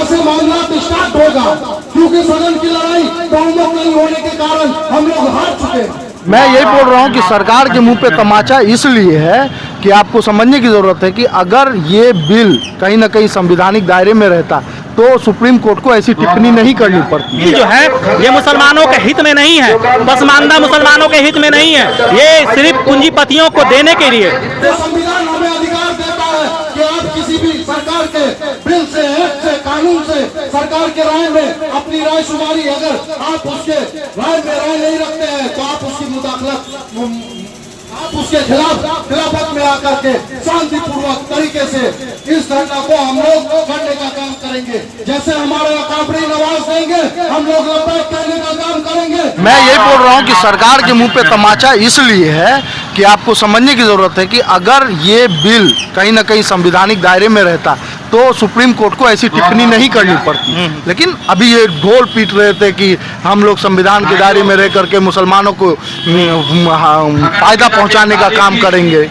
से मामला स्टार्ट होगा, क्योंकि सदन की लड़ाई बहुमत नहीं होने के कारण हम लोग हार चुके हैं। मैं यही बोल रहा हूँ कि सरकार के मुंह पे तमाचा इसलिए है कि आपको समझने की जरूरत है कि अगर ये बिल कहीं ना कहीं संवैधानिक दायरे में रहता तो सुप्रीम कोर्ट को ऐसी टिप्पणी नहीं करनी पड़ती। बिल जो है ये मुसलमानों के हित में नहीं है, पसमानदा मुसलमानों के हित में नहीं है, ये सिर्फ पूंजीपतियों को देने के लिए। संविधान हमें अधिकार देता है कि आप किसी भी सरकार के बिल से, एक्ट से, कानून से, सरकार के राय में अपनी राय शुमारी, अगर आप उसके राय में राय नहीं रखते हैं तो आप उसकी मुदाखलत, आप उसके खिलाफत में आकर के शांतिपूर्वक तरीके से इस धरना को हम लोग करने का काम करेंगे। जैसे हमारे अकाबरी नवाज देंगे, हम लोग लब्बैक करने का काम करेंगे। मैं यही बोल रहा हूँ कि सरकार के मुंह पे तमाचा इसलिए है कि आपको समझने की जरूरत है कि अगर ये बिल कहीं ना कहीं संवैधानिक दायरे में रहता तो सुप्रीम कोर्ट को ऐसी टिप्पणी नहीं करनी पड़ती। लेकिन अभी ये ढोल पीट रहे थे कि हम लोग संविधान के दायरे में रह करके मुसलमानों को फायदा पहुंचाने का काम करेंगे,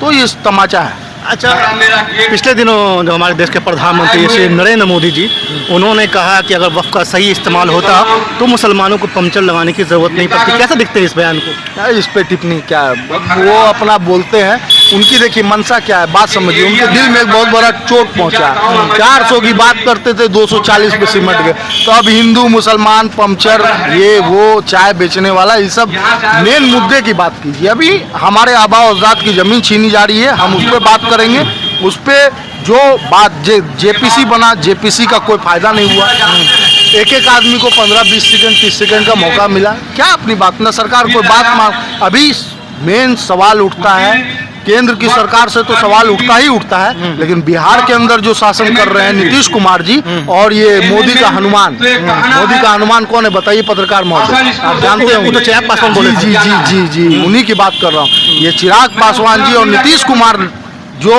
तो ये तमाचा है। अच्छा, पिछले दिनों जो हमारे देश के प्रधानमंत्री श्री नरेंद्र मोदी जी, उन्होंने कहा कि अगर वक्फ का सही इस्तेमाल होता तो मुसलमानों को पंक्चर लगाने की जरूरत नहीं पड़ती। कैसे दिखते हैं इस बयान को? इस पे टिप्पणी क्या है, वो अपना बोलते हैं, उनकी देखिए मनसा क्या है, बात समझिए। उनके दिल में एक बहुत बड़ा चोट पहुंचा है। 400 की बात करते थे, 240 पे सिमट गए। तो अब हिंदू मुसलमान, पंक्चर, ये वो, चाय बेचने वाला, ये सब मेन मुद्दे की बात कीजिए। अभी हमारे आबा अजदाद की जमीन छीनी जा रही है, हम उस पर बात करेंगे। उस पे जो बात जेपीसी बना, जेपीसी का कोई फायदा नहीं हुआ। एक एक आदमी को 15-20 सेकंड 30 सेकंड का मौका मिला, क्या अपनी बात ना सरकार कोई बात मांग। अभी मेन सवाल उठता है, केंद्र की सरकार से तो सवाल उठता ही उठता है, लेकिन बिहार के अंदर जो शासन कर रहे हैं नीतीश कुमार जी और ये मोदी का हनुमान, मोदी का हनुमान कौन है बताइए पत्रकार महोदय, आप जानते हैं? तो चिराग पासवान बोले। जी जी जी जी उन्हीं की बात कर रहा हूँ। ये चिराग पासवान जी और नीतीश कुमार जो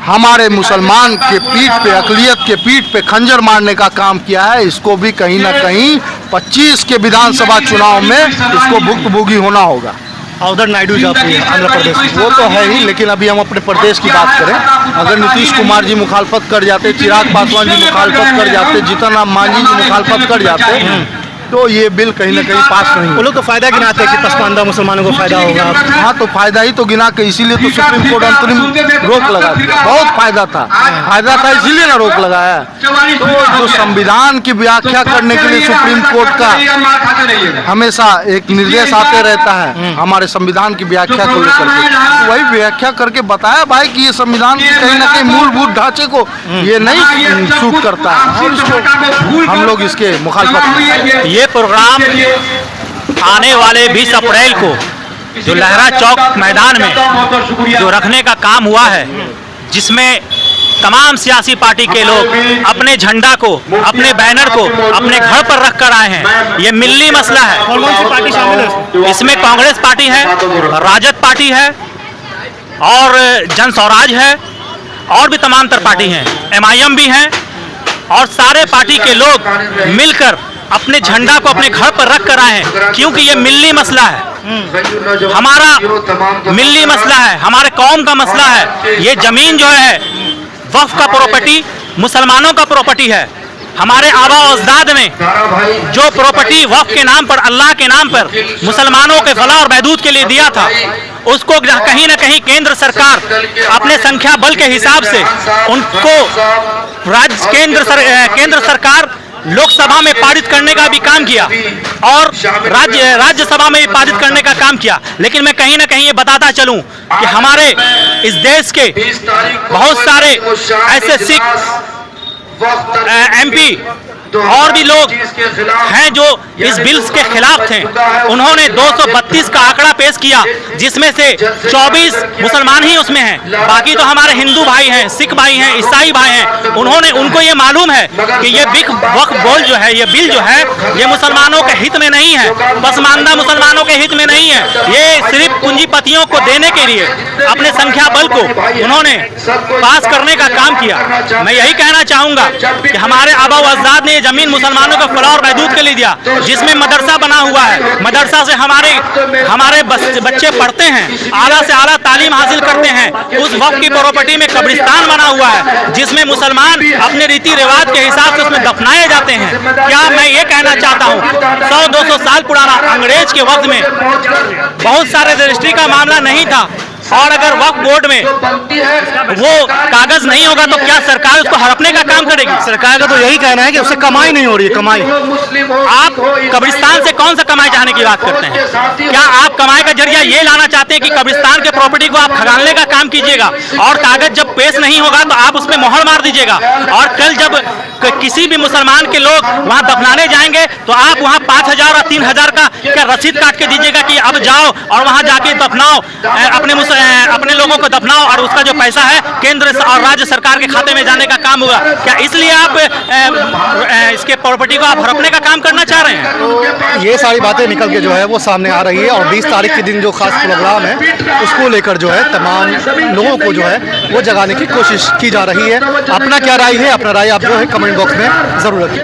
हमारे मुसलमान के पीठ पे, अकलियत के पीठ पे खंजर मारने का काम किया है, इसको भी कहीं ना कहीं 25 के विधानसभा चुनाव में इसको भुक्तभोगी होना होगा। अवधर नायडू आंध्र प्रदेश, वो तो है ही, लेकिन अभी हम अपने प्रदेश की बात करें। अगर नीतीश कुमार जी मुखालफत कर जाते, चिराग पासवान जी मुखालफत कर जाते, जीतन राम मांझी जी मुखालफत कर जाते, तो ये बिल कहीं ना कहीं पास नहीं। वो लोग तो फायदा गिनाते हैं कि पसमानदा मुसलमानों को फायदा होगा। हाँ, तो फायदा ही तो गिना के, इसीलिए तो सुप्रीम कोर्ट अंतरिम रोक लगा दिया। बहुत फायदा था इसीलिए ना रोक लगाया। तो जो संविधान की व्याख्या करने के लिए सुप्रीम कोर्ट का हमेशा एक निर्देश आते रहता है हमारे संविधान की व्याख्या को लेकर के, वही व्याख्या करके बताया भाई कि ये संविधान के कहीं ना कहीं मूलभूत ढांचे को ये नहीं सूट करता है और इसको हम लोग इसके मुखालफत। ये प्रोग्राम आने वाले 20 अप्रैल को जो लहरा चौक मैदान में जो रखने का काम हुआ है, जिसमें तमाम सियासी पार्टी के लोग अपने झंडा को, अपने बैनर को अपने घर पर रख कर आए हैं। ये मिल्ली मसला है। कौन कौन सी पार्टी शामिल है इसमें? कांग्रेस पार्टी है, राजद पार्टी है और जन स्वराज है और भी तमाम तर पार्टी हैं, MIM भी हैं, और सारे पार्टी के लोग मिलकर अपने झंडा को अपने घर पर रख कर आए हैं, क्योंकि ये मिल्ली मसला है, हमारा मिल्ली मसला है, हमारे कौम का मसला है। ये जमीन जो है वक्फ का प्रॉपर्टी मुसलमानों का प्रॉपर्टी है। हमारे आबा अजदाद ने जो प्रॉपर्टी वक्फ के नाम पर, अल्लाह के नाम पर मुसलमानों के फलाह और बहदूद के लिए दिया था, उसको कहीं ना कहीं केंद्र सरकार अपने संख्या बल के हिसाब से उनको केंद्र सरकार लोकसभा में पारित करने का भी काम किया और राज्यसभा में भी पारित करने का काम किया। लेकिन मैं कहीं ना कहीं ये बताता चलूं कि हमारे इस देश के बहुत सारे ऐसे सिख MP और भी लोग हैं जो इस बिल के खिलाफ थे। उन्होंने 232 का आंकड़ा पेश किया, जिसमें से 24 मुसलमान ही उसमें हैं, बाकी तो हमारे हिंदू भाई हैं, सिख भाई हैं, ईसाई भाई हैं। उनको ये मालूम है कि ये वक्फ बोल जो है, ये बिल जो है, ये मुसलमानों के हित में नहीं है, पसमानदा मुसलमानों के हित में नहीं है। ये सिर्फ पूंजीपतियों को देने के लिए अपने संख्या बल को उन्होंने पास करने का काम किया। मैं यही कहना चाहूंगा कि हमारे आबा व अजदाद ने ये जमीन मुसलमानों को फलाह और महदूद के लिए दिया, जिसमें मदरसा बना हुआ है। मदरसा से हमारे बच्चे पढ़ते हैं, आला से आला तालीम हासिल करते हैं। उस वक्त की प्रॉपर्टी में कब्रिस्तान बना हुआ है, जिसमें मुसलमान अपने रीति रिवाज के हिसाब से उसमें दफनाए जाते हैं। क्या मैं ये कहना चाहता हूँ, 100-200 साल पुराना अंग्रेज के वक्त में बहुत सारे रजिस्ट्री का मामला नहीं था, और अगर वक्फ बोर्ड में वो कागज नहीं होगा तो क्या सरकार उसको हड़पने का काम करेगी? सरकार का तो यही कहना है कि उससे कमाई नहीं हो रही है, कमाई। आप कब्रिस्तान से कौन सा कमाई चाहने की बात करते हैं? क्या आप कमाई का जरिया ये लाना चाहते हैं कि कब्रिस्तान के प्रॉपर्टी को आप खगालने का काम कीजिएगा, और कागज जब पेश नहीं होगा तो आप उसमें मोहर मार दीजिएगा, और कल जब किसी भी मुसलमान के लोग वहां दफनाने जाएंगे तो आप वहां 5,000 और 3,000 का क्या रसीद काट के दीजिएगा कि अब जाओ और वहां जाके दफनाओ, अपने लोगों को दफनाओ, और उसका जो पैसा है केंद्र और राज्य सरकार के खाते में जाने का काम होगा? क्या इसलिए आप इसके प्रॉपर्टी को आप हड़पने का काम करना चाह रहे हैं? ये सारी बातें निकल के जो है वो सामने आ रही है, और 20 तारीख के दिन जो खास प्रोग्राम है उसको लेकर जो है तमाम लोगों को जो है वो जगाने की कोशिश की जा रही है। अपना क्या राय है, अपना राय आप जो है कमेंट बॉक्स में जरूर रखिए।